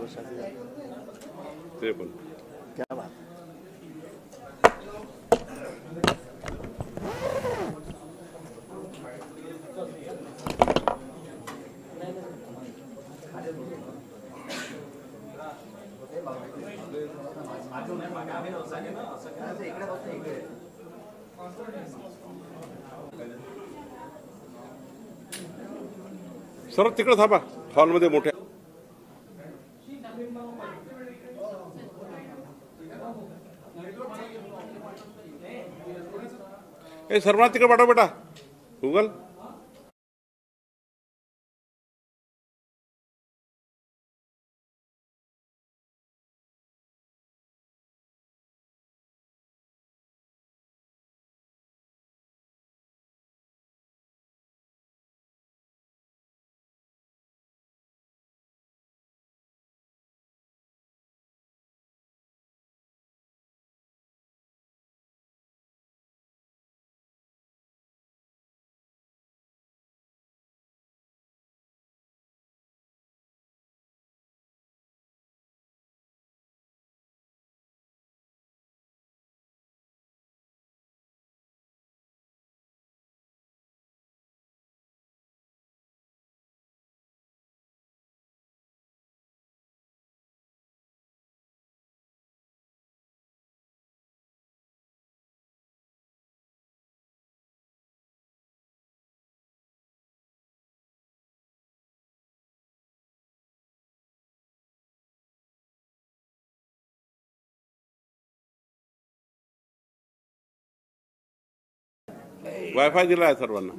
53 क्या बात सर तिकडे थांबा हॉलमध्ये मोठ्या ए सर्वांना तिकडे पाठव बेटा गुगल वायफाय दिला आहे सर्वांना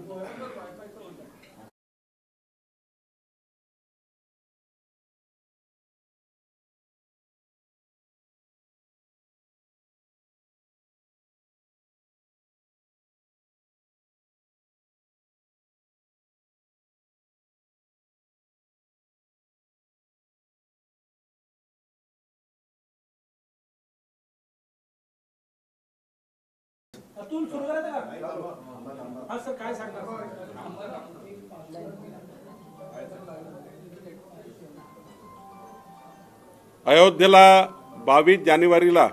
अयोध्येला 22 जानेवारीला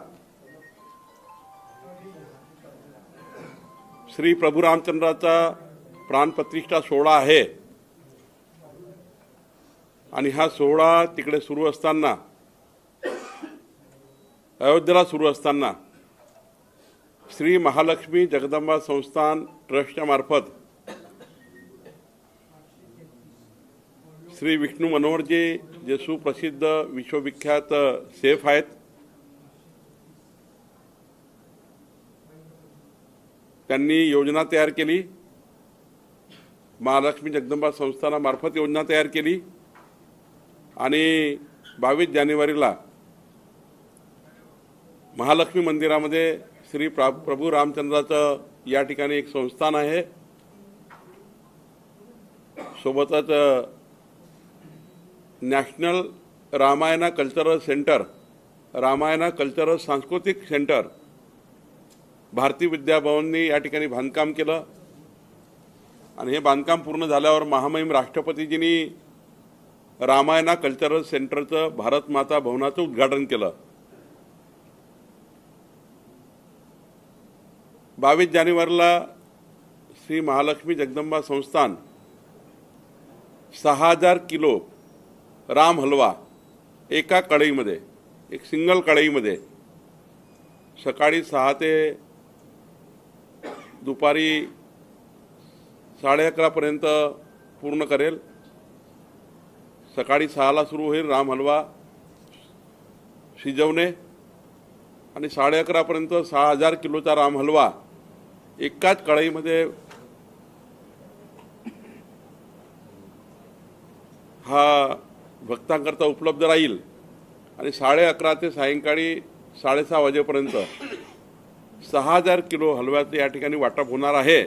श्री प्रभू रामचंद्राचा प्राणप्रतिष्ठा सोहळा आहे आणि हा सोहळा तिकडे सुरू असताना अयोध्येला सुरू असताना श्री महालक्ष्मी जगदंबा संस्थान ट्रस्टच्या मार्फत श्री विष्णू मनोहरजी जे सुप्रसिद्ध विश्वविख्यात सेफ आहेत त्यांनी योजना तयार केली महालक्ष्मी जगदंबा संस्थानामार्फत योजना तयार केली आणि 22 जानेवारीला महालक्ष्मी मंदिरामध्ये श्री प्रभू रामचंद्राचं या ठिकाणी एक संस्थान आहे सोबतच national Ramayana cultural centre Ramayana cultural सांस्कृतिक सेंटर भारती विद्याभवननी या ठिकाणी बांधकाम केलं आणि हे बांधकाम पूर्ण झाल्यावर महामहिम राष्ट्रपतीजींनी रामायणा कल्चरल सेंटरचं भारत माता भवनाचं उद्घाटन केलं 22 जानेवारीला श्री महालक्ष्मी जगदंबा संस्थान 6000 किलो राम हलवा एका कढईमध्ये एक सिंगल कढईमध्ये सकाळी 6 ते दुपारी 11:30 पर्यंत पूर्ण करेल सकाळी 6ला सुरू होईल राम हलवा शिजवणे आणि 11:30 पर्यंत 6000 किलोचा राम हलवा एकाच कढईमध्ये हा भक्तांकरता उपलब्ध राहील आणि 11:30 ते सायंकाळी 6:30 वाजेपर्यंत 6000 किलो हलव्याचे या ठिकाणी वाटप होणार आहे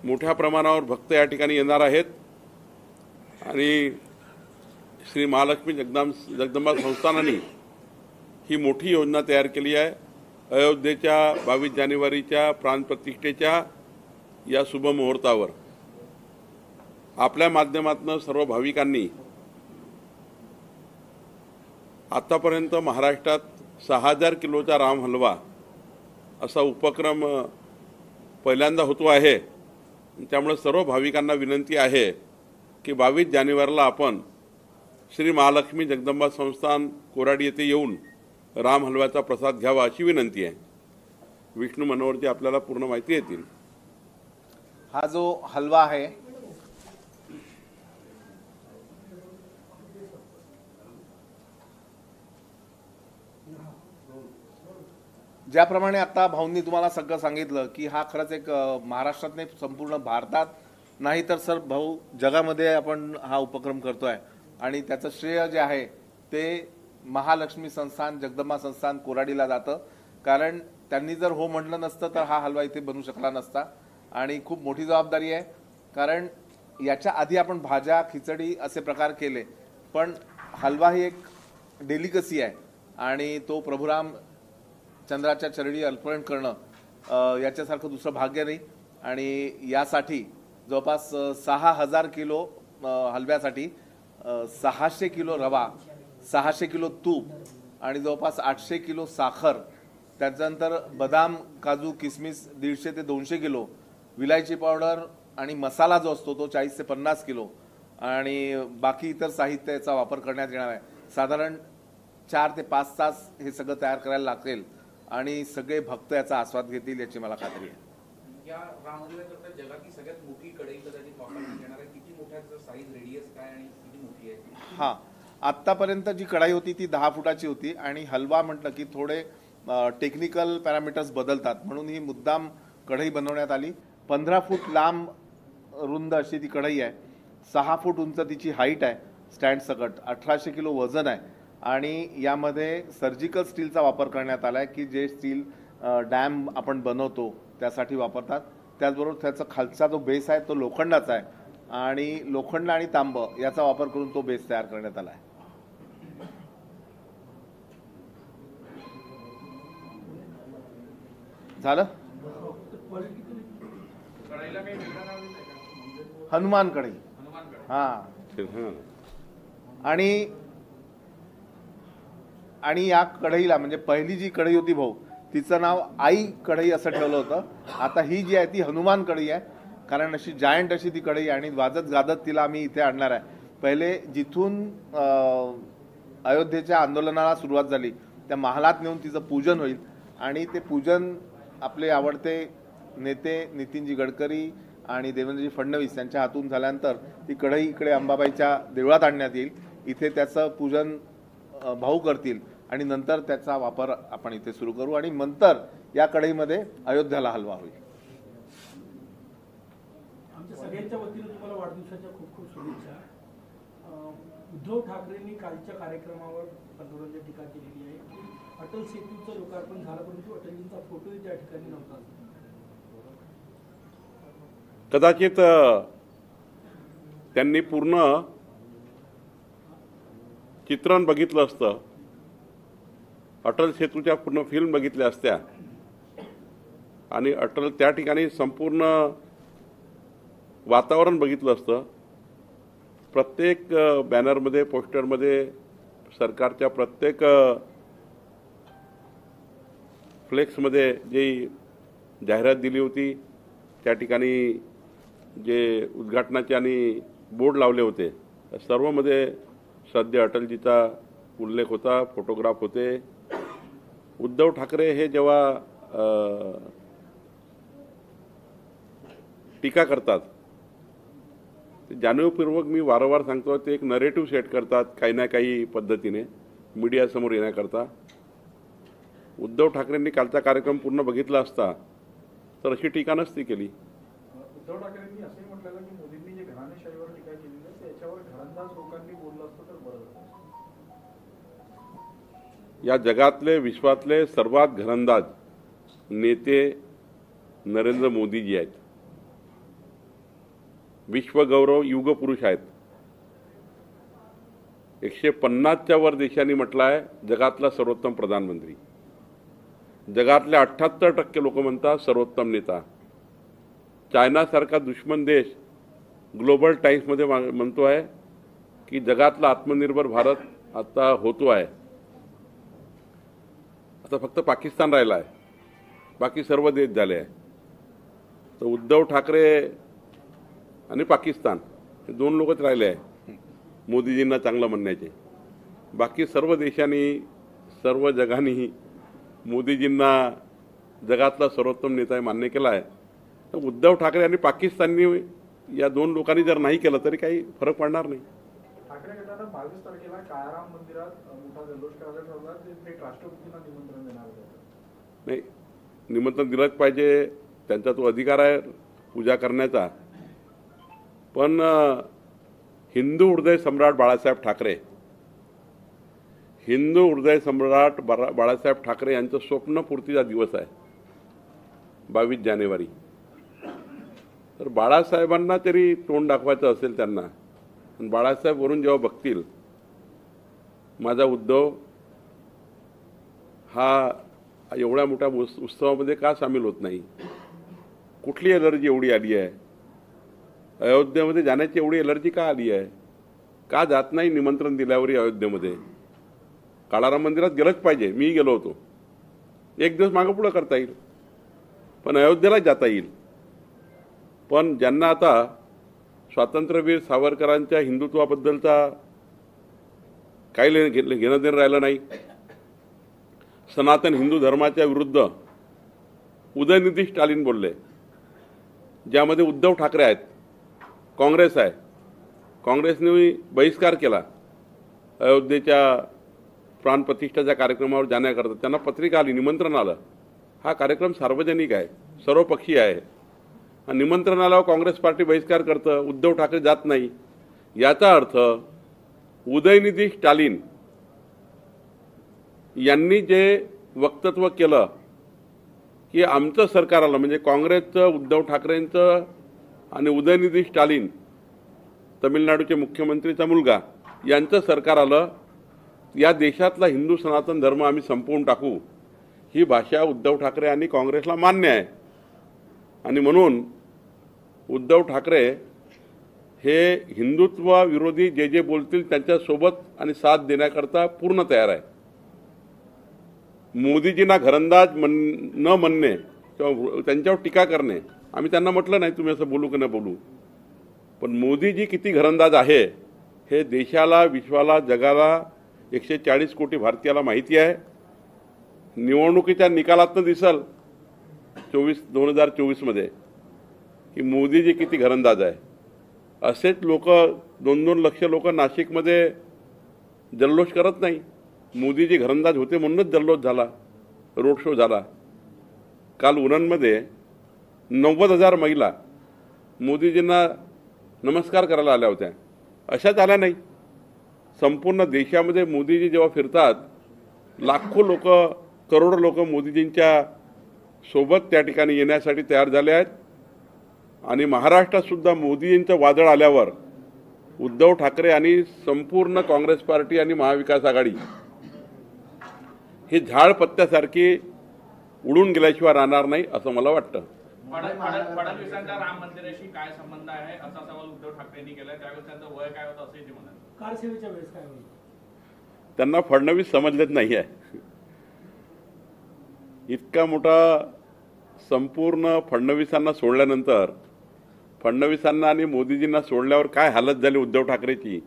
मोठ्या प्रमाणावर भक्त या ठिकाणी येणार आहेत आणि श्री महालक्ष्मी जगदंबा संस्थानाने ही मोठी योजना तयार केली आहे अयोध्येच्या 22 जानेवारीच्या प्राणप्रतिष्ठेच्या या शुभ मुहूर्तावर आपल्या माध्यमातून सर्व भाविकांनी आतापर्यंत महाराष्ट्रात 6,000 किलोचा राम हलवा असा उपक्रम पहिल्यांदा होतो आहे। त्यामुळे सर्व भाविकांना विनंती आहे की 22 जानेवारीला आपण श्री महालक्ष्मी जगदंबा संस्थान कोराडी येथे येऊन राम हलव्याचा प्रसाद घ्यावा अशी विनंती आहे। विष्णू मनोहरजी आपल्याला पूर्ण माहिती देतील। हा जो हलवा आहे ज्याप्रमाणे आता भाऊंनी तुम्हाला सगळं सांगितलं की हा खरंच एक महाराष्ट्रात नाही संपूर्ण भारतात नाही तर सर भाऊ जगामध्ये आपण हा उपक्रम करतोय आणि त्याचं श्रेय जे आहे ते महालक्ष्मी संस्थान जगदंबा संस्थान कोराडीला जातं। कारण त्यांनी जर हो म्हटलं नसतं तर हा हलवा इथे बनू शकला नसता आणि खूप मोठी जबाबदारी आहे। कारण याच्या आधी आपण भाज्या खिचडी असे प्रकार केले पण हलवा ही एक डेलिकसी आहे आणि तो प्रभुराम चंद्राच्या चरणी अर्पण करणं याच्यासारखं दुसरं भाग्य नाही। आणि यासाठी जवळपास 6,000 किलो हलव्यासाठी 600 किलो रवा 600 किलो तूप आणि जवळपास 800 किलो साखर त्याच्यानंतर बदाम काजू किसमिस 150 ते 200 किलो विलायची पावडर आणि मसाला जो असतो तो 40 ते 50 किलो आणि बाकी इतर साहित्याचा वापर करण्यात येणार आहे। साधारण 4 ते 5 तास हे सगळं तयार करायला लागेल आणि सगळे भक्त याचा आस्वाद घेतील याची मला खात्री आहे। या राम हलव्याकरता जगातली सगळ्यात मोठी कढई कदाचित वापरण्यात येणार आहे। किती मोठ्याचं साईज रेडियस काय आणि किती मोठी आहे? हां, आत्तापर्यंत जी कढाई होती ती 10 फुटाची होती आणि हलवा म्हटलं की थोडे टेक्निकल पॅरामीटर्स बदलतात म्हणून ही मुद्दाम कढई बनवण्यात आली। 15 फूट लांब रुंद अशी ती कढई आहे, 6 फूट उंच तिची हाईट आहे, स्टँड सकट 1800 किलो वजन आहे आणि यामध्ये सर्जिकल स्टीलचा वापर करण्यात आला आहे की जे स्टील डॅम आपण बनवतो त्यासाठी वापरतात। त्याचबरोबर त्याचा खालचा जो बेस आहे तो लोखंडाचा आहे आणि लोखंड आणि तांब याचा वापर करून तो बेस तयार करण्यात आला आहे। झालं? हनुमान कढई। हां, आणि या कढईला म्हणजे पहिली जी कढई होती भाऊ तिचं नाव आई कढई असं ठेवलं होतं। आता ही जी आहे ती हनुमान कढई आहे कारण अशी जायंट अशी ती कढई आणि वाजत गाजत तिला आम्ही इथे आणणार आहे। पहिले जिथून अयोध्येच्या आंदोलनाला सुरुवात झाली त्या महालात नेऊन तिचं पूजन होईल आणि ते पूजन आपले आवडते नेते नितीनजी गडकरी आणि देवेंद्रजी फडणवीस यांच्या हातून झाल्यानंतर ती कढई इकडे अंबाबाईच्या देवळात आणण्यात येईल। इथे त्याचं पूजन भाऊ करतील आणि नंतर त्याचा वापर आपण इथे सुरू करू आणि नंतर या कढईमध्ये अयोध्याला हलवा होईल। आमच्या सगळ्यांच्या वतीने तुम्हाला वाढदिवसाच्या खूप खूप शुभेच्छा। उद्धव ठाकरेंनी कालच्या कार्यक्रमावर पंतप्रधानांची टीका केलेली आहे की अटल सेतूचं लोकार्पण झालं परंतु अटलजींचा फोटोही त्या ठिकाणी नव्हता। कदाचित त्यांनी पूर्ण चित्रण बघितलं असतं, अटल सेतूच्या पूर्ण फिल्म बघितल्या असत्या आणि अटल त्या ठिकाणी संपूर्ण वातावरण बघितलं असतं। प्रत्येक बॅनरमध्ये पोस्टरमध्ये सरकारच्या प्रत्येक फ्लेक्समध्ये जी जाहिरात दिली होती त्या ठिकाणी जे उद्घाटनाचे आणि बोर्ड लावले होते सर्वमध्ये सध्या अटलजीचा उल्लेख होता, फोटोग्राफ होते। उद्धव ठाकरे हे जेव्हा टीका करतात ते जाणीवपूर्वक मी वारंवार सांगतो ते एक नरेटिव्ह सेट करतात काही ना काही पद्धतीने मीडियासमोर येण्याकरता। उद्धव ठाकरेंनी कालचा कार्यक्रम पूर्ण बघितला असता तर अशी टीका नसती केली। उद्धव ठाकरेंनी असंही म्हटलं की मोदींनी जे घराणेशाहीवर टीका केली आहे त्याच्यावर घरंदाज लोकांनी बोललं असतं तर बरं झालं। या जगातले विश्वातले सर्वात घरंदाज नेते नरेंद्र मोदीजी आहेत। विश्वगौरव युगपुरुष आहेत। 150च्या वर देशांनी म्हटलं आहे जगातला सर्वोत्तम प्रधानमंत्री। जगातले 78% लोक म्हणतात सर्वोत्तम नेता। चायनासारखा दुश्मन देश ग्लोबल टाइम्समध्ये म्हणतो आहे की जगातला आत्मनिर्भर भारत आता होतो आहे आता फक्त पाकिस्तान राहिला आहे, बाकी सर्व देश झाले आहे. तर उद्धव ठाकरे आणि पाकिस्तान हे दोन लोकच राहिले आहे मोदीजींना चांगलं म्हणण्याचे. बाकी सर्व देशांनी, सर्व जगाने मोदीजींना जगातला सर्वोत्तम नेता मान्य केला आहे. तर उद्धव ठाकरे आणि पाकिस्ताननी या दोन लोकांनी जर नाही केलं तरी काही फरक पडणार नाही. ठाकरे गटानं 22 तारखेला काळाराम मंदिरात मोठा जल्लोष करायला ठरवला. ते थेट राष्ट्रपतींना निमंत्रण देणार होतं. नाही, निमंत्रण दिलंच पाहिजे, त्यांचा तो अधिकार आहे पूजा करण्याचा. पण हिंदू हृदय सम्राट बाळासाहेब ठाकरे, हिंदू हृदय सम्राट बाळासाहेब ठाकरे यांचं स्वप्नपूर्तीचा दिवस आहे 22 जानेवारी. तर बाळासाहेबांना तरी तोंड दाखवायचं असेल त्यांना, पण बाळासाहेब वरून जेव्हा बघतील माझा उद्धव हा एवढ्या मोठ्या उत्सवामध्ये का सामील होत नाही, कुठली एलर्जी एवढी आली आहे, अयोध्येमध्ये जाण्याची एवढी एलर्जी का आली आहे, का जात नाही निमंत्रण दिल्यावरही अयोध्येमध्ये. काळाराम मंदिरात गेलंच पाहिजे, मी गेलो होतो. एक दिवस मागं पुढं करता येईल, पण अयोध्येला जाता येईल. पण ज्यांना आता स्वातंत्र्यवीर सावरकरांच्या हिंदुत्वाबद्दलचा काही घेणं देणं राहिलं नाही, सनातन हिंदू धर्माच्या विरुद्ध उदयनिधी स्टालिन बोलले, ज्यामध्ये उद्धव ठाकरे आहेत, काँग्रेस आहे. काँग्रेसने बहिष्कार केला अयोध्येच्या प्राणप्रतिष्ठाच्या कार्यक्रमावर जाण्याकरता. त्यांना पत्रिका आली, निमंत्रण आलं. हा कार्यक्रम सार्वजनिक आहे, सर्वपक्षीय आहे. निमंत्रण आल्यावर काँग्रेस पार्टी बहिष्कार करतं, उद्धव ठाकरे जात नाही. याचा अर्थ उदयनिधी स्टालिन यांनी जे वक्तव्य केलं की आमचं सरकार आलं, म्हणजे काँग्रेसचं, उद्धव ठाकरेंचं आणि उदयनिधी स्टालिन तमिळनाडूचे मुख्यमंत्रीचा मुलगा यांचं सरकार आलं, या देशातला हिंदू सनातन धर्म आम्ही संपवून टाकू, ही भाषा उद्धव ठाकरे आणि काँग्रेसला मान्य आहे. आणि म्हणून उद्धव ठाकरे हे हिंदुत्व विरोधी जे जे बोलतील त्यांच्यासोबत आणि साथ देण्याकरता पूर्ण तयार आहे. मोदीजींना घरंदाज न म्हणणे किंवा त्यांच्यावर टीका करणे, आम्ही त्यांना म्हटलं नाही तुम्ही असं बोलू की न बोलू, पण मोदीजी किती घरंदाज आहे हे देशाला, विश्वाला, जगाला, 140 कोटी भारतीयाला माहिती आहे. निवडणुकीच्या निकालातनं दिसल 2024 की मोदीजी किती घरंदाज आहे. असेच लोक 2-2 लक्ष लोक नाशिकमध्ये जल्लोष करत नाही. मोदीजी घरंदाज होते म्हणूनच जल्लोष झाला, रोड शो झाला. काल उरणमध्ये 90,000 महिला मोदीजींना नमस्कार करायला आल्या होत्या. अशाच आल्या नाही. संपूर्ण देशामध्ये मोदीजी जेव्हा फिरतात, लाखो लोक, करोडो लोक मोदीजींच्या सोबत त्या ठिकाणी येण्यासाठी तयार झाले आहेत. आणि महाराष्ट्रात सुद्धा मोदीजींचं वादळ आल्यावर उद्धव ठाकरे आणि संपूर्ण काँग्रेस पार्टी आणि महाविकास आघाडी ही झाड पत्त्यासारखी उडून गेल्याशिवाय राहणार नाही असं मला वाटतं. फडणवीसांचा राम मंदिराशी काय संबंध आहे असा सवाल उद्धव ठाकरेंनी केला. त्यावेळेस त्यांचं वय काय होतं असे ते म्हणाले. कारसेवेच्या वेळेस काय होईल? त्यांना फडणवीस समजलेच नाही आहे. इतका मोठा संपूर्ण फडणवीसांना सोडल्यानंतर, फडणवीसांना आणि मोदीजींना सोडल्यावर काय हालत झाली उद्धव ठाकरेची,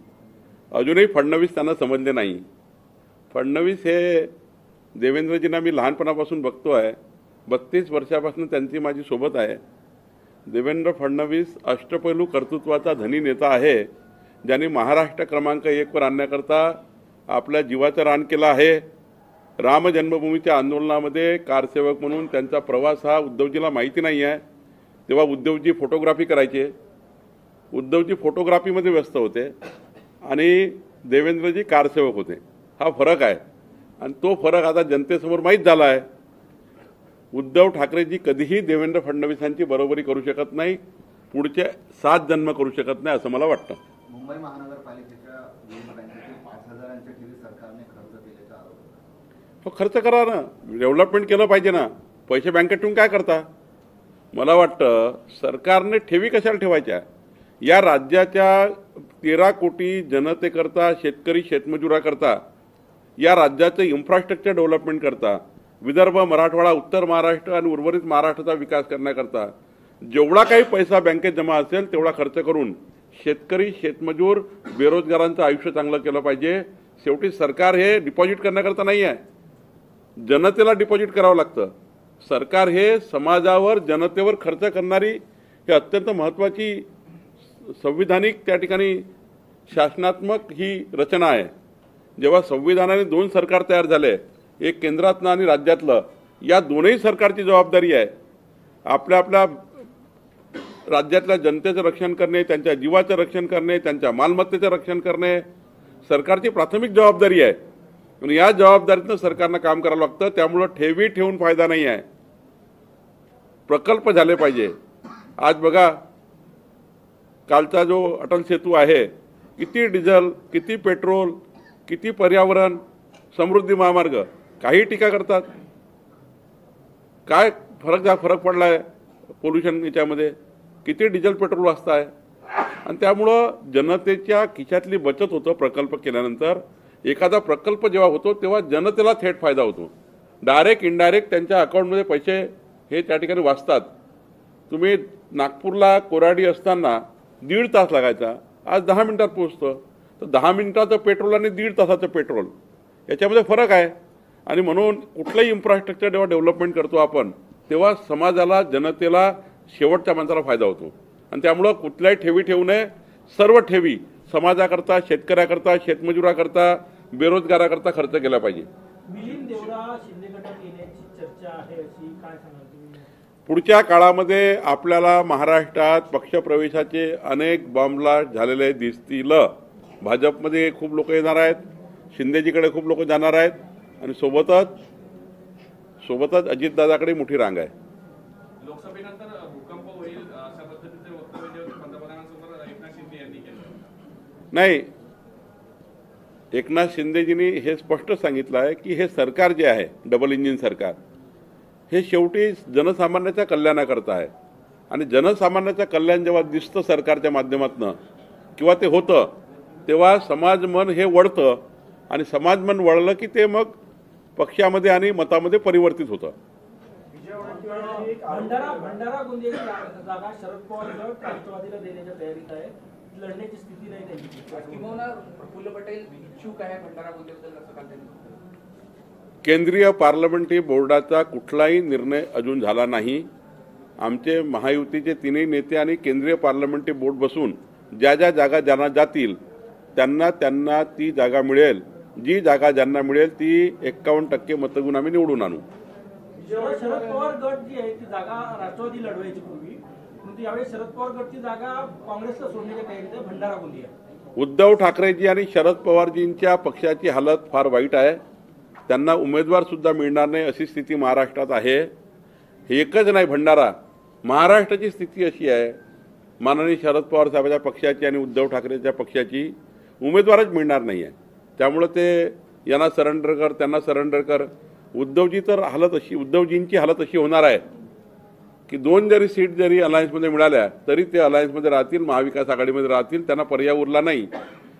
अजूनही फडणवीस त्यांना समजले नाही. फडणवीस हे देवेंद्रजींना मी लहानपणापासून बघतो आहे, 32 वर्षापासून त्यांची माझी सोबत आहे. देवेंद्र फडणवीस अष्टपैलू कर्तृत्वाचा धनी नेता आहे, ज्यांनी महाराष्ट्र क्रमांक 1 वर आणण्याकरता आपल्या जीवाचं रान केलं आहे. राम जन्मभूमीच्या आंदोलनामध्ये कारसेवक म्हणून त्यांचा प्रवास हा उद्धवजीला माहिती नाही आहे. तेव्हा उद्धवजी फोटोग्राफी करायचे, उद्धवजी फोटोग्राफीमध्ये व्यस्त होते आणि देवेंद्रजी कारसेवक होते. हा फरक आहे आणि तो फरक आता जनतेसमोर माहीत झाला आहे. उद्धव ठाकरेजी कधीही देवेंद्र फडणवीसांची बरोबरी करू शकत नाही, पुढचे 7 जन्म करू शकत नाही असं मला वाटतं. मुंबई महानगरपालिकेच्या निवडणुकीतील 5,000च्या ठेवी सरकारने खर्च केल्याचा आरोप. हो, खर्च करा ना, डेव्हलपमेंट केलं पाहिजे ना. पैसे बँकेत ठेवून काय करता? मला वाटतं सरकारने ठेवी कशाला ठेवायच्या? या राज्याच्या 13 कोटी जनतेकरता, शेतकरी शेतमजुराकरता, या राज्याचं इन्फ्रास्ट्रक्चर डेव्हलपमेंट करता, विदर्भ, मराठवाडा, उत्तर महाराष्ट्र आणि उर्वरित महाराष्ट्राचा विकास करण्याकरता जेवढा काही पैसा बँकेत जमा असेल तेवढा खर्च करून शेतकरी, शेतमजूर, बेरोजगारांचं आयुष्य चांगलं केलं पाहिजे. शेवटी सरकार हे डिपॉझिट करण्याकरता नाही आहे, जनतेला डिपॉझिट करावं लागतं. सरकार हे समाजावर, जनतेवर खर्च करणारी हे अत्यंत महत्त्वाची संविधानिक त्या ठिकाणी शासनात्मक ही रचना आहे. जेव्हा संविधानाने 2 सरकार तयार झाले, एक केंद्रातलं आणि राज्यातलं, या दोन्ही सरकारची जबाबदारी आहे आपल्या आपल्या राज्यातल्या जनतेचं रक्षण करणे, त्यांच्या जीवाचं रक्षण करणे, त्यांच्या मालमत्तेचं रक्षण करणे सरकारची प्राथमिक जबाबदारी आहे. आणि या जबाबदारीतनं सरकारनं काम करावं लागतं. त्यामुळं ठेवी ठेवून फायदा नाही आहे, प्रकल्प झाले पाहिजे. आज बघा, कालचा जो अटल सेतू आहे, किती डिझेल, किती पेट्रोल, किती पर्यावरण, समृद्धी महामार्ग, काही टीका करतात. काय फरक पडला आहे पोल्युशन याच्यामध्ये, किती डिझेल पेट्रोल वाचत आहे. आणि त्यामुळं जनतेच्या खिशातली बचत होतं प्रकल्प केल्यानंतर. एखादा प्रकल्प जेव्हा होतो तेव्हा जनतेला थेट फायदा होतो. डायरेक्ट इनडायरेक्ट त्यांच्या अकाउंटमध्ये पैसे हे त्या ठिकाणी वाचतात. तुम्ही नागपूरला कोराडी असताना 1.5 तास लागायचा, आज 10 मिनिटात पोहोचतं. तर 10 मिनिटाचं पेट्रोल आणि 1.5 तासाचं पेट्रोल याच्यामध्ये फरक आहे. आणि म्हणून कुठलंही इन्फ्रास्ट्रक्चर जेव्हा डेव्हलपमेंट करतो आपण, तेव्हा समाजाला, जनतेला, शेवटच्या माणसाला फायदा होतो. आणि त्यामुळं कुठल्याही ठेवी ठेवू नये. सर्व ठेवी समाजाकरता, शेतकऱ्याकरता, शेतमजुराकरता, बेरोजगाराकरता खर्च केला पाहिजे. मिलिंद देवरा शिंदे गटात येण्याची चर्चा आहे, अशी काय सांगाल तुम्ही? पुढच्या काळामध्ये आपल्याला महाराष्ट्रात पक्षप्रवेशाचे अनेक बॉम्बलास्ट झालेले दिसतील. भाजपमध्ये खूप लोक येणार आहेत, शिंदेजीकडे खूप लोक जाणार आहेत, आणि सोबतच अजितदादाकडे मोठी रांग आहे. लोकसभेनंतर भूकंप होईल अशा पद्धतीचे वक्तव्य जे होते पंतप्रधानांसमोर एकनाथ शिंदे यांनी केलं. नाही, एकनाथ शिंदेजींनी हे स्पष्ट सांगितलं आहे की हे सरकार जे आहे, डबल इंजिन सरकार, हे शेवटी जनसामान्याच्या कल्याणाकरता आहे. आणि जनसामान्याचं कल्याण जेव्हा दिसतं सरकारच्या माध्यमातून किंवा ते होतं, तेव्हा समाजमन हे वळतं. आणि समाजमन वळलं की ते मग पक्षामध्ये आणि मतामध्ये परिवर्तित होतं. भंडारा गोंदियाची जागा शरद पवार गट राष्ट्रवादीला देण्याच्या तयारीत आहे. लढण्याची स्थिती नाही त्यांची. किंवा प्रफुल्ल पटेल इच्छुक आहे भंडारा गोंदियाबद्दल, असं काल त्यांनी. केंद्रीय पार्लमेंटरी बोर्डाचा कुठलाही निर्णय अजून झाला नाही. आमचे महायुतीचे 3ही नेते आणि केंद्रीय पार्लमेंटरी बोर्ड बसून ज्या ज्या जागा ज्यांना जातील त्यांना ती जागा मिळेल. जी जागा ज्यांना मिळेल ती 51% मतगुण आम्ही निवडून आणू. शरद पवार गट जी आहे ती जागा राष्ट्रवादी लढवायची पूर्वी, परंतु यावेळी शरद पवार गटची जागा काँग्रेसला सोडण्याच्या तयारीत आहे, भंडारा गोंदिया. उद्धव ठाकरेजी आणि शरद पवारजींच्या पक्षाची हालत फार वाईट आहे. त्यांना उमेदवार सुद्धा मिळणार नाही अशी स्थिती महाराष्ट्रात आहे. एकच नाही, भंडारा, महाराष्ट्राची स्थिती अशी आहे. माननीय शरद पवार साहेबांच्या पक्षाची आणि उद्धव ठाकरेच्या पक्षाची उमेदवारच मिळणार नाही आहे. त्यामुळं ते यांना सरेंडर कर, त्यांना सरेंडर कर. उद्धवजींची हालत अशी होणार आहे की 2 जरी सीट जरी अलायन्समध्ये मिळाल्या तरी ते अलायन्समध्ये राहतील, महाविकास आघाडीमध्ये राहतील. त्यांना पर्याय उरला नाही.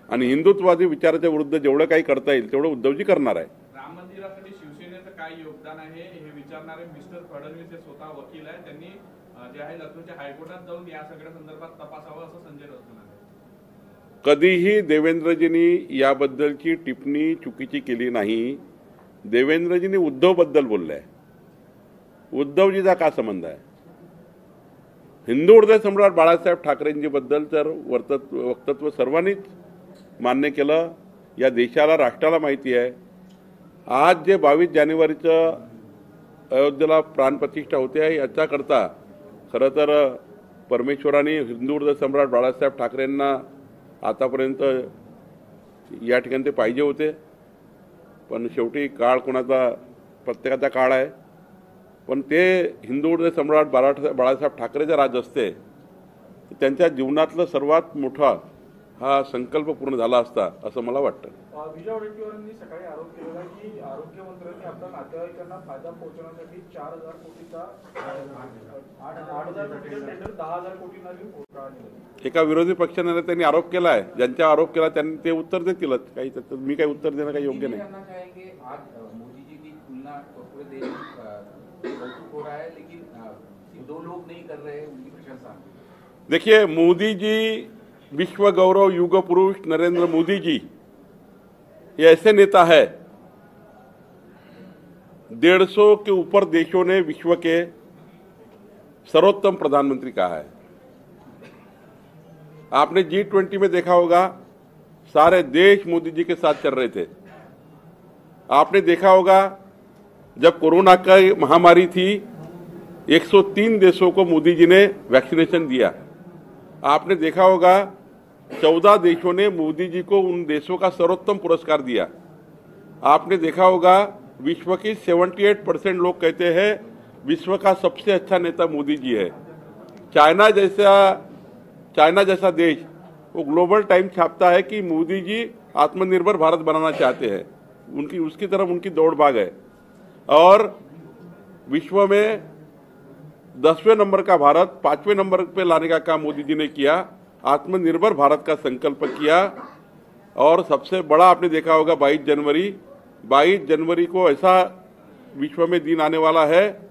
आणि हिंदुत्ववादी विचाराच्या विरुद्ध जेवढं काही करता येईल तेवढं उद्धवजी करणार आहे. राम मंदिरासाठी शिवसेनेचं काय योगदान आहे हे विचारणारे मिस्टर फडणवीस हे स्वतः वकील आहे. त्यांनी जे आहे लखनौच्या हायकोर्टात जाऊन या सगळ्या संदर्भात तपासावं असं संजय राऊत म्हणाले. कधीही देवेंद्रजींनी याबद्दलची टिप्पणी चुकीची केली नाही. देवेंद्रजींनी उद्धवबद्दल बोलले आहे. उद्धवजीचा का संबंध आहे? हिंदू हृदय सम्राट बाळासाहेब ठाकरेंजीबद्दल तर वक्तव्य सर्वांनीच मान्य केलं. या देशाला, राष्ट्राला माहिती आहे. आज जे 22 जानेवारीचं अयोध्येला प्राणप्रतिष्ठा होते याच्याकरता खरं तर परमेश्वराने हिंदू हृदय सम्राट बाळासाहेब ठाकरेंना आतापर्यंत या ठिकाणी ते पाहिजे होते. पण शेवटी काळ कोणाचा, प्रत्येकाचा काळ आहे. पण ते हिंदू हृदय सम्राट बाळासाहेब ठाकरेचा राज असते तर त्यांच्या जीवनातलं सर्वात मोठा हा संकल्प पूर्ण झाला असता असं मला वाटतं. विजय वडेट्टीवारांनी सकाळी आरोप केलेला की आरोग्यमंत्र्यांनी आपल्या नातेवाईकांना फायदा पोहोचवण्यासाठी 4,000 कोटीचा 8,000 कोटीचा टेंडर 10,000 कोटींना घेऊन घोटाळा केला. एका विरोधी पक्षाने त्यांनी आरोप केला आहे. ज्यांच्या आरोप केला त्यांनी ते उत्तर देतीलच. काही मी काही उत्तर देणं काही योग्य नाही. आज मोदी जी की तुलना इतना पूरे देश में कौतुक हो रहा है, लेकिन दो लोग नहीं कर रहे हैं उनकी प्रशंसा। देखिए, मोदी जी, विश्व गौरव युग पुरुष नरेंद्र मोदी जी ये ऐसे नेता है, 150 के ऊपर देशों ने विश्व के सर्वोत्तम प्रधानमंत्री कहा है। आपने G20 में देखा होगा, सारे देश मोदी जी के साथ चल रहे थे। आपने देखा होगा, जब कोरोना का महामारी थी, 103 देशों को मोदी जी ने वैक्सीनेशन दिया। आपने देखा होगा, 14 देशों ने मोदी जी को उन देशों का सर्वोत्तम पुरस्कार दिया। आपने देखा होगा, विश्व की 78% लोग कहते हैं विश्व का सबसे अच्छा नेता मोदी जी है। चाइना जैसा देश वो ग्लोबल टाइम्स छापता है कि मोदी जी आत्मनिर्भर भारत बनाना चाहते हैं, उसकी तरफ उनकी दौड़ भाग है। और विश्व में 10वें नंबर का भारत 5वें नंबर पे लाने का काम मोदी जी ने किया, आत्मनिर्भर भारत का संकल्प किया। और सबसे बड़ा आपने देखा होगा 22 जनवरी को ऐसा विश्व में दिन आने वाला है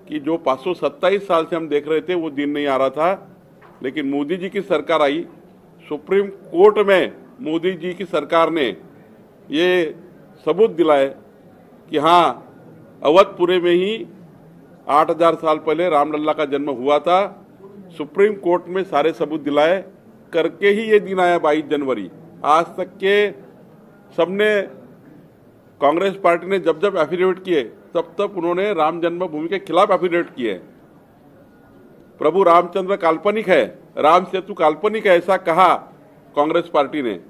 कि जो 527 साल से हम देख रहे थे वो दिन नहीं आ रहा था, लेकिन मोदी जी की सरकार आई। सुप्रीम कोर्ट में मोदी जी की सरकार ने ये सबूत दिलाए कि हाँ, अवधपुरे में ही 8000 साल पहले रामलला का जन्म हुआ था। सुप्रीम कोर्ट में सारे सबूत दिलाए करके ही ये दिन आया 22 जनवरी। आज तक के सबने, कांग्रेस पार्टी ने जब जब एफिडेविट किए तब उन्होंने राम जन्मभूमि के खिलाफ एफिडेविट किए। प्रभु रामचंद्र काल्पनिक है, राम सेतु काल्पनिक है, ऐसा कहा कांग्रेस पार्टी ने।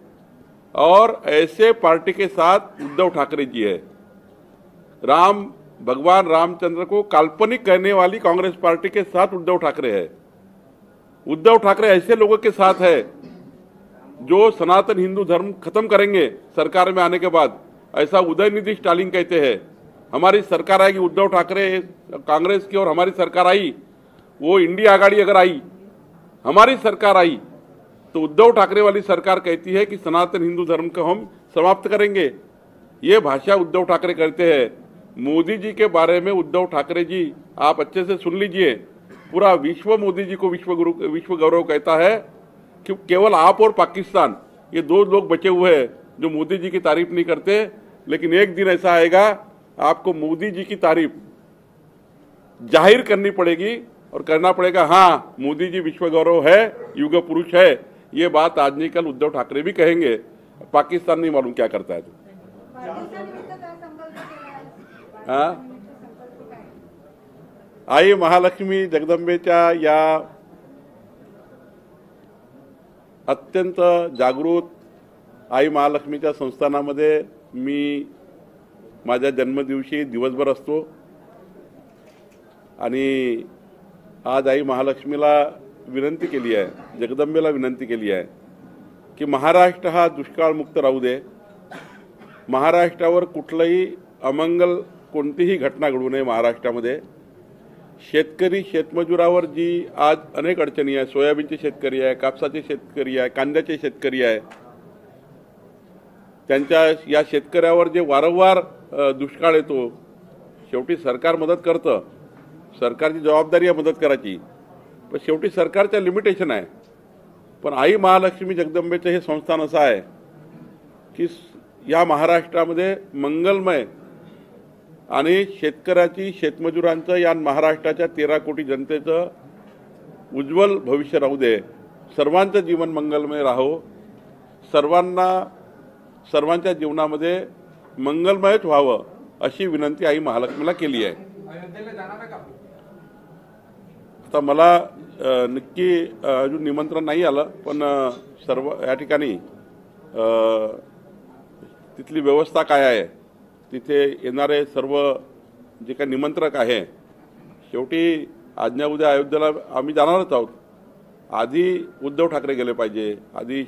और ऐसे पार्टी के साथ उद्धव ठाकरे जी है। भगवान रामचंद्र को काल्पनिक कहने वाली कांग्रेस पार्टी के साथ उद्धव ठाकरे है। उद्धव ठाकरे ऐसे लोगों के साथ है जो सनातन हिंदू धर्म खत्म करेंगे सरकार में आने के बाद, ऐसा उदयनिधि स्टालिन कहते हैं। हमारी सरकार आएगी, उद्धव ठाकरे कांग्रेस की और हमारी सरकार आई, वो इंडिया आघाड़ी अगर आई, हमारी सरकार आई, तो उद्धव ठाकरे वाली सरकार कहती है कि सनातन हिंदू धर्म को हम समाप्त करेंगे। ये भाषा उद्धव ठाकरे करते हैं। मोदी जी के बारे में उद्धव ठाकरे जी, आप अच्छे से सुन लीजिए, पूरा विश्व मोदी जी को विश्व गौरव कहता है कि केवल आप और पाकिस्तान, ये दो लोग बचे हुए हैं जो मोदी जी की तारीफ नहीं करते। लेकिन एक दिन ऐसा आएगा, आपको मोदी जी की तारीफ जाहिर करनी पड़ेगी और करना पड़ेगा, हाँ मोदी जी विश्व गौरव है, युग पुरुष है। ये बात आज नहीं कल उद्धव ठाकरे भी कहेंगे। पाकिस्तान नहीं मालूम क्या करता है। तो हाँ, आई महालक्ष्मी जगदंबेच्या या अत्यंत जागृत आई महालक्ष्मीच्या संस्थानामध्ये मी माझ्या जन्मदिवशी दिवसभर असतो आणि आज आई महालक्ष्मीला विनंती केली आहे, जगदंबेला विनंती केली आहे की महाराष्ट्र हा दुष्काळमुक्त राहू दे, महाराष्ट्रावर कुठलंही अमंगल कोणतीही घटना घडू नये। महाराष्ट्रामध्ये शेतकरी शेतमजुरावर जी आज अनेक अडचणी आहे, सोयाबीनचे शेतकरी आहे, कापसाचे शेतकरी आहे, कांद्याचे शेतकरी आहे, त्यांच्या या शेतकऱ्यावर जे वारंवार दुष्काळ येतो, शेवटी सरकार मदत करतं, सरकारची जबाबदारी आहे मदत करायची, पण शेवटी सरकारच्या लिमिटेशन आहे। पण आई महालक्ष्मी जगदंबेचं हे संस्थान असं आहे की या महाराष्ट्रामध्ये मंगलमय आणि शेतकऱ्याची शेतमजुरांचं या महाराष्ट्राच्या 13 कोटी जनतेचं उज्ज्वल भविष्य राहू दे, सर्वांचं जीवन मंगलमय राहो, सर्वांच्या जीवनामध्ये मंगलमयच व्हावं अशी विनंती आई महालक्ष्मीला केली आहे। आता मला नक्की अजून निमंत्रण नाही आलं, पण सर्व या ठिकाणी तिथली व्यवस्था काय आहे, तिथे येणारे सर्व जे काही निमंत्रक आहे, शेवटी आजच्या उद्या अयोध्येला आम्ही जाणारच आहोत। आधी उद्धव ठाकरे गेले पाहिजे, आधी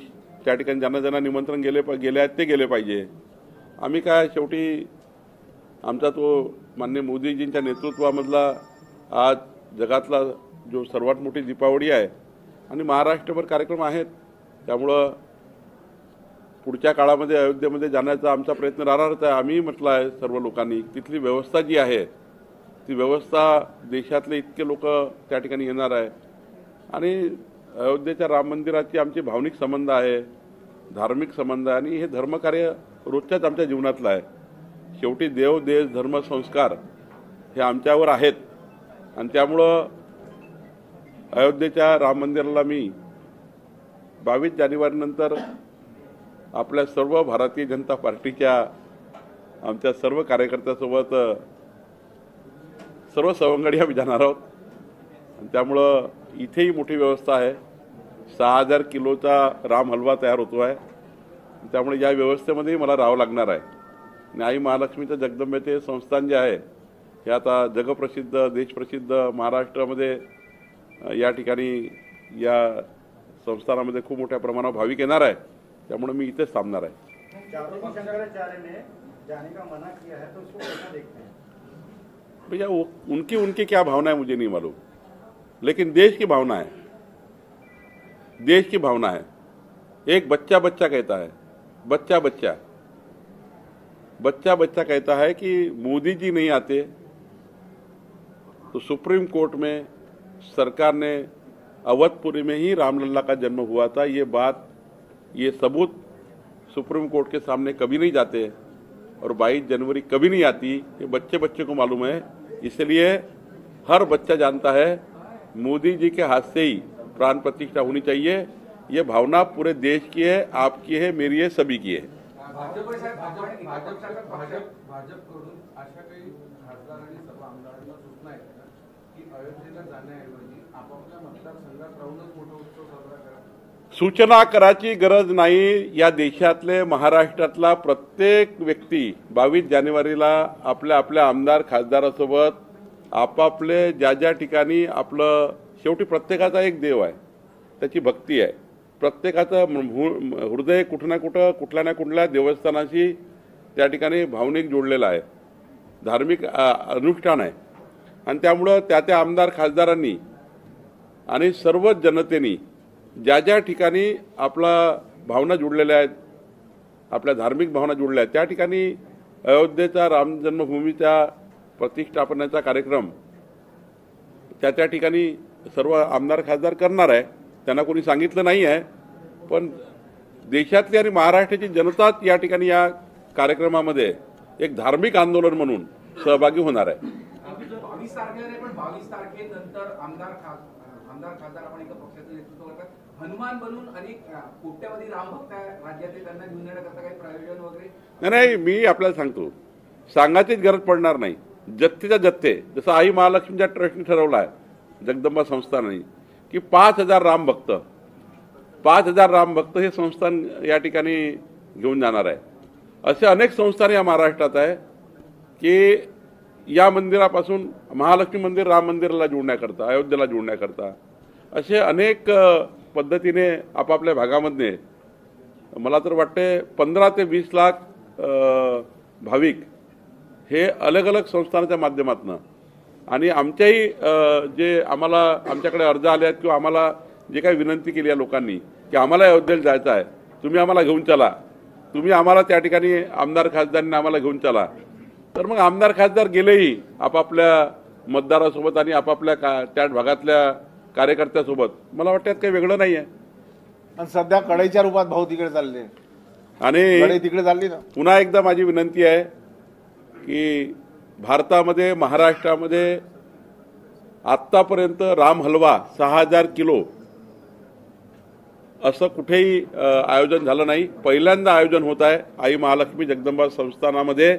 त्या ठिकाणी ज्यांना निमंत्रण गेले आहेत ते गेले पाहिजे। आम्ही काय, शेवटी आमचा तो माननीय मोदीजींच्या नेतृत्वामधला आज जगातला जो सर्वात मोठी दीपावली आहे आणि महाराष्ट्रभर कार्यक्रम आहेत, त्यामुळं पुढच्या काळामध्ये अयोध्येमध्ये जाण्याचा आमचा प्रयत्न राहणारच आहे. आम्ही म्हटलं आहे सर्व लोकांनी, तिथली व्यवस्था जी आहे ती व्यवस्था, देशातले इतके लोक त्या ठिकाणी येणार आहे आणि अयोध्येच्या राम मंदिराची आमची भावनिक संबंध आहे, धार्मिक संबंध आहे आणि हे धर्मकार्य रोजच्याच आमच्या जीवनातलं आहे. शेवटी देव, देश, धर्म, संस्कार हे आमच्यावर आहेत आणि त्यामुळं अयोध्येच्या राम मंदिराला मी 22 जानेवारीनंतर आपल्या सर्व भारतीय जनता पार्टीच्या आमच्या सर्व कार्यकर्त्यांसोबत सर्व सवंगडी आम्ही जाणार आहोत आणि त्यामुळं इथेही मोठी व्यवस्था आहे. 6000 किलोचा राम हलवा तयार होतो आहे. त्यामुळे या व्यवस्थेमध्येही मला राहावं लागणार आहे. आणि आई महालक्ष्मीचं जगदंबेचे संस्थान जे आहे हे आता जगप्रसिद्ध, देशप्रसिद्ध, महाराष्ट्रामध्ये या ठिकाणी या संस्थानामध्ये खूप मोठ्या प्रमाणावर भाविक येणार आहे. त्यामुळे मी इथेच थांबणार आहे. शंकराचार्य ने जाने का मना किया है तो उसको कैसा देखते हैं? भैया उनकी क्या भावना है मुझे नहीं मालूम, लेकिन देश की भावना है, देश की भावना है. एक बच्चा कहता है, बच्चा कहता है कि मोदी जी नहीं आते तो सुप्रीम कोर्ट में सरकार ने अवधपुरी में ही रामलला का जन्म हुआ था, ये सबूत सुप्रीम कोर्ट के सामने कभी नहीं जाते और 22 जनवरी कभी नहीं आती. ये बच्चे को मालूम है. इसलिए हर बच्चा जानता है मोदी जी के हाथ से ही प्राण प्रतिष्ठा होनी चाहिए. ये भावना पूरे देश की है, आपकी है, मेरी है, सभी की है. भाजपकडून अशा काही खासदार आणि सर्व आमदारांना सूचना आहेत का की अयोध्येला जाण्याऐवजी आपापल्या मतदारसंघात राहूनच मोठा उत्सव साजरा करा? सूचना करायची गरज नाही. या देशातले, महाराष्ट्रातला प्रत्येक व्यक्ती 22 जानेवारीला आपल्या आमदार खासदारासोबत आपापले ज्या ठिकाणी आपलं, शेवटी प्रत्येकाचा एक देव आहे, त्याची भक्ती आहे. प्रत्येकाचं हृदय कुठं ना कुठं, कुठल्या ना कुठल्या देवस्थानाशी त्या ठिकाणी भावनिक जोडलेलं आहे, धार्मिक अनुष्ठान आहे. आणि त्यामुळं त्या आमदार खासदारांनी आणि सर्व जनतेने ज्या ठिकाणी आपला भावना जुळलेल्या आहेत, आपल्या धार्मिक भावना जुळल्या आहेत, त्या ठिकाणी अयोध्येचा राम जन्मभूमीच्या प्रतिष्ठापनेचा कार्यक्रम त्या ठिकाणी सर्व आमदार खासदार करणार आहे. त्यांना कोणी सांगितलं नाही आहे, पण देशातली आणि महाराष्ट्राची जनताच या ठिकाणी या कार्यक्रमामध्ये एक धार्मिक आंदोलन म्हणून सहभागी होणार आहे. 22 तारखेला नाही, पण 22 तारखेनंतर आमदार खासदार आपण एका पक्षाचं नेतृत्व करतात, हनुमान बनून अनेक कोट्यावधी रामभक्त राज्यातील त्यांना घेऊन येण्याकरता काही प्रायोजन वगैरे? नाही, मी आपल्याला सांगतो, सांगायचीच गरज पडणार नाही. जत्थेच्या जत्थे, जसं आई महालक्ष्मीच्या ट्रस्टने ठरवलं आहे, जगदंबा संस्थानाने, की 5000 रामभक्त हे संस्थान या ठिकाणी घेऊन जाणार आहे. असे अनेक संस्थान या महाराष्ट्रात आहे की या मंदिरापासून महालक्ष्मी मंदिर राम मंदिराला जोडण्याकरता, अयोध्येला जोडण्याकरता असे अनेक पद्धतीने आपापल्या भागामध्ये मला तर वाटते 15 ते 20 लाख भाविक हे अलग अलग संस्थानाच्या माध्यमातून आणि आमच्याही जे आमच्याकडे अर्ज आले आहेत किंवा आम्हाला जे काही विनंती केली आहे लोकांनी की आम्हाला अयोध्येला जायचं आहे, तुम्ही आम्हाला घेऊन चला, तुम्ही आम्हाला त्या ठिकाणी आमदार खासदारांनी आम्हाला घेऊन चला. तर मग आमदार खासदार गेलेही आपापल्या मतदारासोबत आणि आपापल्या त्या भागातल्या कार्यकर्त्यासोबत. मला वाटतं काही वेगळं नाही आहे. आणि सध्या कढईच्या रूपात भाऊ तिकडे चालले आणि कढई तिकडे चालली ना. पुन्हा एकदा माझी विनंती आहे की भारतामध्ये, महाराष्ट्रामध्ये आत्तापर्यंत राम हलवा 6000 किलो असं कुठेही आयोजन झालं नाही. पहिल्यांदा आयोजन होत आहे. आई महालक्ष्मी जगदंबा संस्थानामध्ये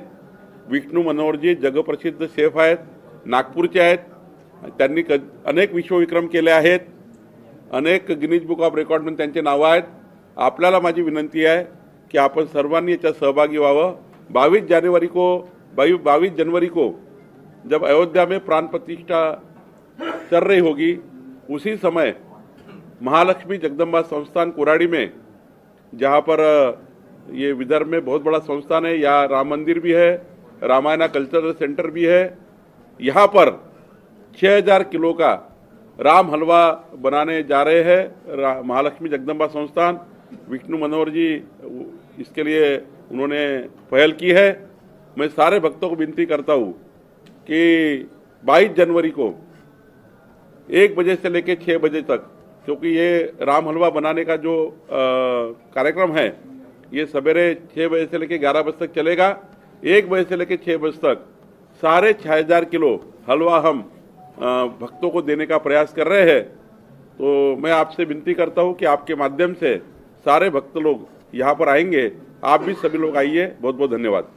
विष्णू मनोहरजी जगप्रसिद्ध शेफ आहेत, नागपूरचे आहेत. त्यांनी अनेक विश्वविक्रम केले आहेत, अनेक गिनीज बुक ऑफ रेकॉर्डमध्ये त्यांचे नावं आहेत. आपल्याला माझी विनंती आहे कि आपण सर्वांनी याच्यात सहभागी व्हावं. 22 जनवरी को जब अयोध्या में प्राण प्रतिष्ठा चल रही होगी, उसी समय महालक्ष्मी जगदंबा संस्थान कुराड़ी में, जहाँ पर ये विदर्भ में बहुत बड़ा संस्थान है, यहाँ राम मंदिर भी है, रामायणा कल्चरल सेंटर भी है, यहाँ पर 6000 किलो का राम हलवा बनाने जा रहे हैं महालक्ष्मी जगदंबा संस्थान. विष्णु मनोहर जी इसके लिए उन्होंने पहल की है। मैं सारे भक्तों को विनती करता हूँ कि 22 जनवरी को 1 बजे से लेकर 6 बजे तक, क्योंकि ये राम हलवा बनाने का जो कार्यक्रम है ये सवेरे 6 बजे से लेकर 11 बजे तक चलेगा। 1 बजे से लेकर 6 बजे तक साढ़े 6,000 किलो हलवा हम भक्तों को देने का प्रयास कर रहे हैं। तो मैं आपसे विनती करता हूं कि आपके माध्यम से सारे भक्त लोग यहाँ पर आएंगे। आप भी सभी लोग आइए। बहुत बहुत धन्यवाद।